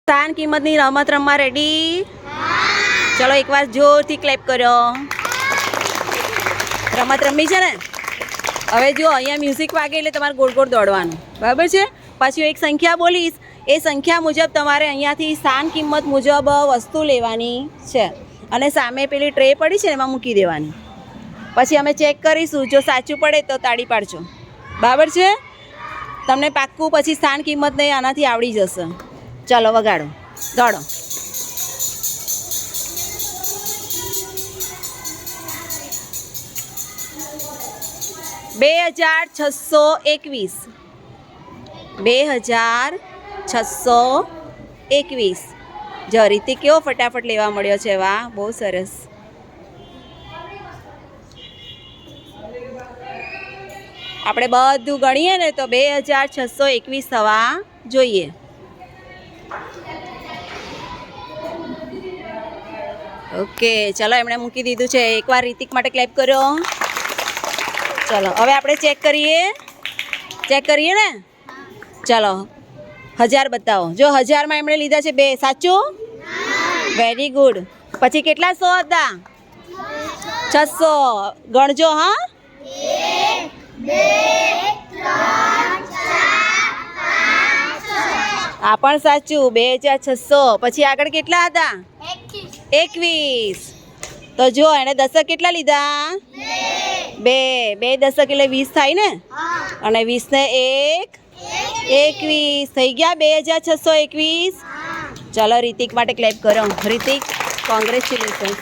સ્થાન કિંમતની રમત રમવા રેડી? ચલો એકવાર જોરથી ક્લેપ કર્યો. રમત રમી છે ને? હવે જો અહીંયા મ્યુઝિક વાગે એટલે તમારે ગોળ ગોળ દોડવાનું, બરાબર છે? પછી એક સંખ્યા બોલીશ, એ સંખ્યા મુજબ તમારે અહીંયાથી સ્થાન કિંમત મુજબ વસ્તુ લેવાની છે અને સામે પેલી ટ્રે પડી છે ને એમાં મૂકી દેવાની. પછી અમે ચેક કરીશું, જો સાચું પડે તો તાળી પાડજો, બરાબર છે? તમને પાક્કું પછી સ્થાન કિંમત નહીં આનાથી આવડી જશે. ચાલો વગાડો, દોડો. $2621. 2621. જો રીતે કેવો ફટાફટ લેવા મળ્યો છે, વાહ, બહુ સરસ. આપણે બધું ગણીએ ને તો 2621 થવા જોઈએ. ઓકે, ચલો એમણે મૂકી દીધું છે. એકવાર રિતિક માટે ક્લેપ કર્યો. ચલો હવે આપણે ચેક કરીએ ને. ચલો 1000 બતાવો. જો 1000માં એમણે લીધા છે 2, સાચું? Very good. પછી કેટલા 100 હતા? 600. ગણજો હા. 1 2 3 4 5 6. આ પણ સાચું, 2600. પછી આગળ કેટલા હતા? 21. તો જો એણે દશક કેટલા લીધા? 2 દશક એટલે 20 થાય ને? અને 20 ને 1 21 થઈ ગયા 2621. ચલો રિતિક માટે ક્લેપ કરો. Hrithik, congratulation,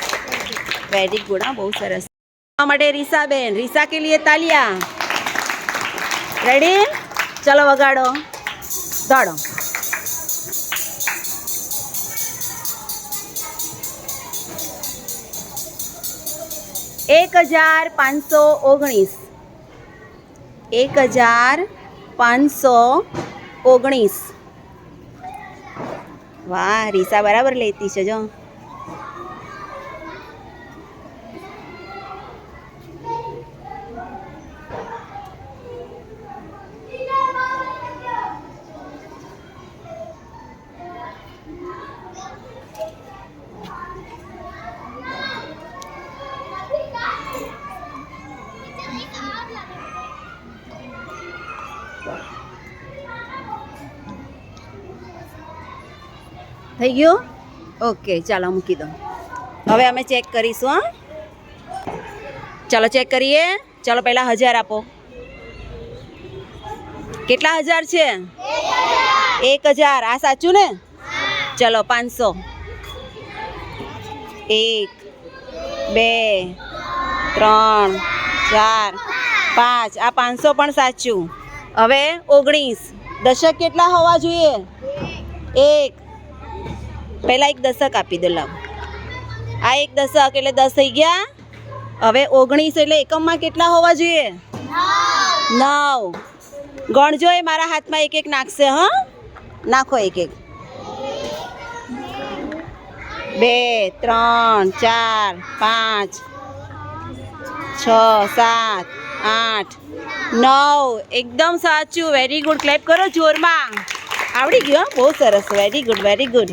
very good. હા, બહુ સરસ. માટે રીસાબેન, રીસા કે લીએ તાલિયા. રેડી? ચલો વગાડો, દોડો. $1519. 1519. વાહ, રીસા બરાબર લેતી છે જો. થઈ ગયું? ઓકે, ચાલો મૂકી દો. હવે અમે ચેક કરીશું. હા, ચાલો ચેક કરીએ. ચાલો પહેલાં 1000 આપો. કેટલા 1000 છે? 1000. આ સાચું ને? ચલો 500. 1 2 3 4 5. આ 500 પણ સાચું. હવે 19. દશક કેટલા હોવા જોઈએ? 1. પહેલાં એક દશક આપી દો. લાવ, આ એક દશક એટલે 10 થઈ ગયા. હવે 19 એટલે એકમમાં કેટલા હોવા જોઈએ? 9. ગણજો, એ મારા હાથમાં એક એક નાખશે. હા, નાખો એક એક. 2 3 4 5 6 7 8 9. એકદમ સાચું, વેરી ગુડ. ક્લેપ કરો જોરમાં. આવડી ગયું. બહુ સરસ, વેરી ગુડ, વેરી ગુડ.